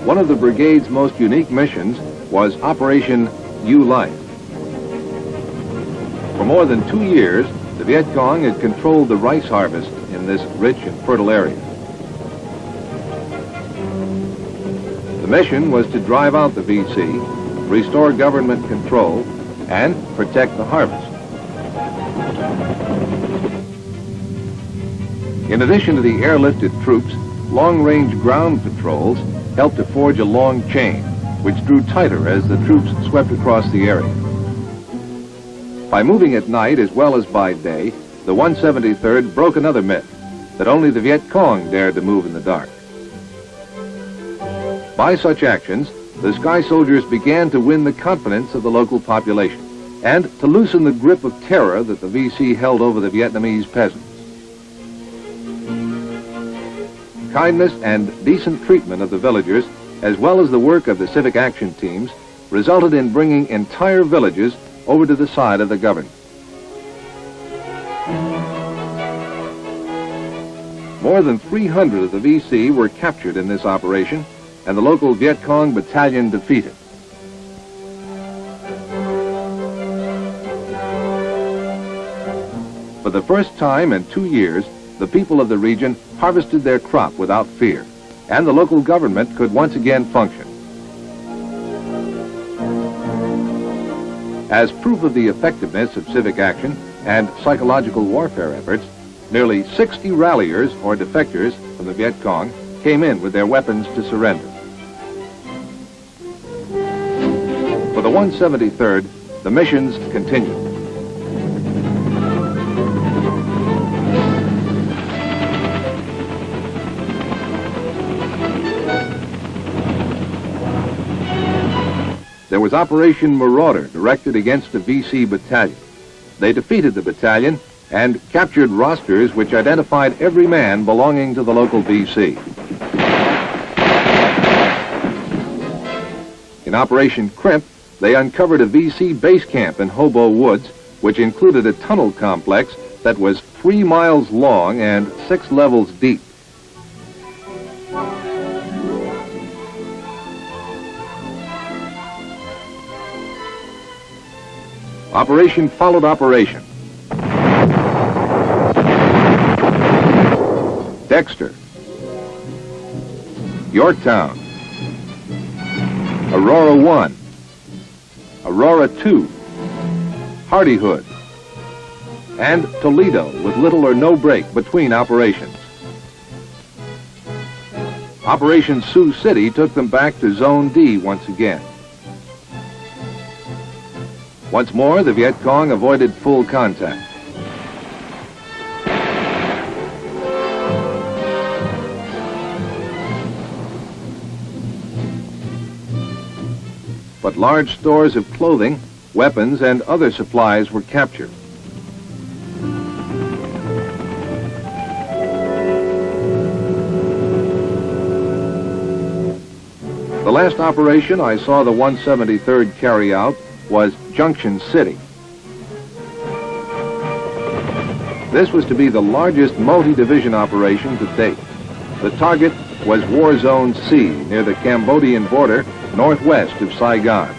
one of the brigade's most unique missions was Operation U-Life. For more than 2 years, the Viet Cong had controlled the rice harvest in this rich and fertile area. The mission was to drive out the VC, restore government control, and protect the harvest. In addition to the airlifted troops, long-range ground patrols helped to forge a long chain, which drew tighter as the troops swept across the area. By moving at night as well as by day, the 173rd broke another myth, that only the Viet Cong dared to move in the dark. By such actions, the Sky Soldiers began to win the confidence of the local population and to loosen the grip of terror that the VC held over the Vietnamese peasants. Kindness and decent treatment of the villagers, as well as the work of the civic action teams, resulted in bringing entire villages over to the side of the government. More than 300 of the VC were captured in this operation, and the local Viet Cong battalion defeated. For the first time in 2 years, the people of the region harvested their crop without fear, and the local government could once again function. As proof of the effectiveness of civic action and psychological warfare efforts, nearly 60 ralliers or defectors from the Viet Cong came in with their weapons to surrender. For the 173rd, the missions continued. There was Operation Marauder, directed against the VC battalion. They defeated the battalion and captured rosters which identified every man belonging to the local VC. In Operation Crimp, they uncovered a VC base camp in Hobo Woods, which included a tunnel complex that was 3 miles long and 6 levels deep. Operation followed operation. Dexter, Yorktown, Aurora 1, Aurora 2, Hardyhood, and Toledo with little or no break between operations. Operation Sioux City took them back to Zone D once again. Once more, the Viet Cong avoided full contact. But large stores of clothing, weapons, and other supplies were captured. The last operation I saw the 173rd carry out was Junction City. This was to be the largest multi-division operation to date. The target was War Zone C, near the Cambodian border, northwest of Saigon.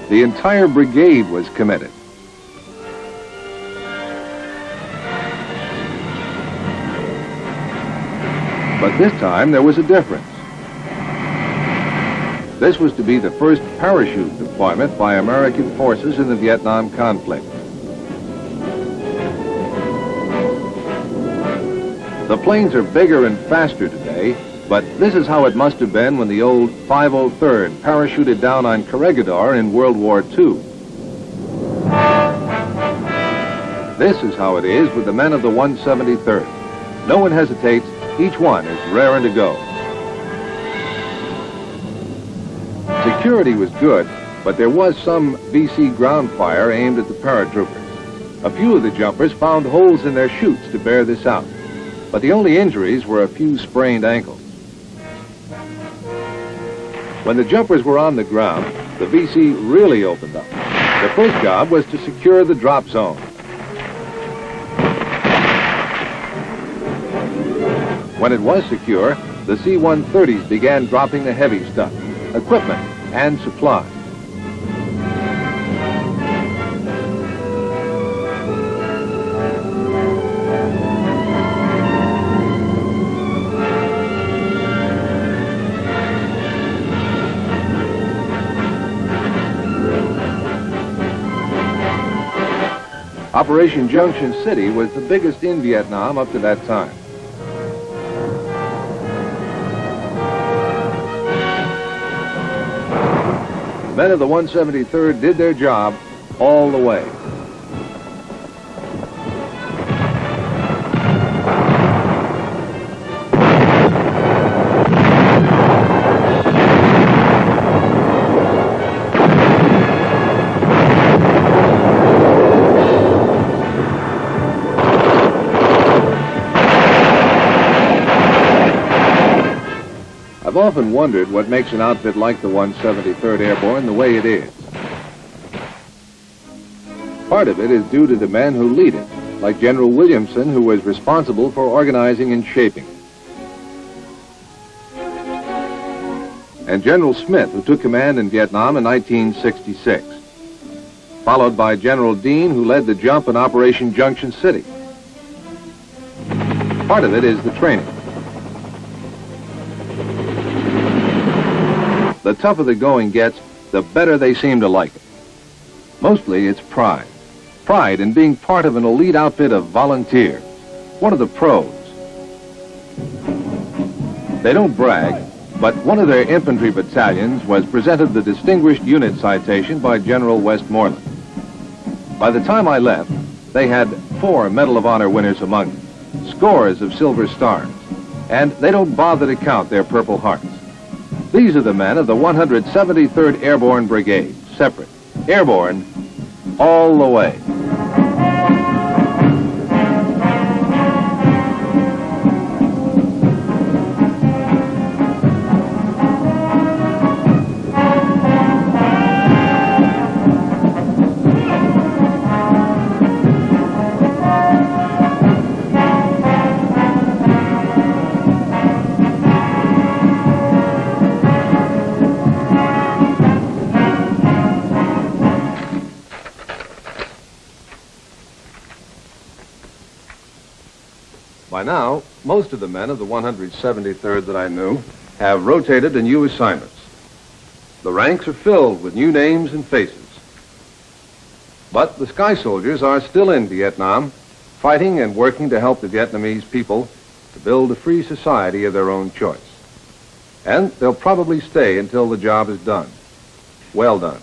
The entire brigade was committed. But this time there was a difference. This was to be the first parachute deployment by American forces in the Vietnam conflict. The planes are bigger and faster today, but this is how it must have been when the old 503rd parachuted down on Corregidor in World War II. This is how it is with the men of the 173rd. No one hesitates, each one is raring to go. Security was good, but there was some VC ground fire aimed at the paratroopers. A few of the jumpers found holes in their chutes to bear this out, but the only injuries were a few sprained ankles. When the jumpers were on the ground, the VC really opened up. Their first job was to secure the drop zone. When it was secure, the C-130s began dropping the heavy stuff, equipment, and supplies. Operation Junction City was the biggest in Vietnam up to that time. Men of the 173rd did their job all the way. I've often wondered what makes an outfit like the 173rd Airborne the way it is. Part of it is due to the men who lead it, like General Williamson, who was responsible for organizing and shaping it, and General Smith, who took command in Vietnam in 1966, followed by General Dean, who led the jump in Operation Junction City. Part of it is the training. The tougher the going gets, the better they seem to like it. Mostly it's pride. Pride in being part of an elite outfit of volunteers, one of the pros. They don't brag, but one of their infantry battalions was presented the Distinguished Unit Citation by General Westmoreland. By the time I left, they had 4 Medal of Honor winners among them, scores of Silver Stars, and they don't bother to count their Purple Hearts. These are the men of the 173rd Airborne Brigade, separate, airborne, all the way. By now, most of the men of the 173rd that I knew have rotated to new assignments. The ranks are filled with new names and faces. But the Sky Soldiers are still in Vietnam, fighting and working to help the Vietnamese people to build a free society of their own choice. And they'll probably stay until the job is done. Well done.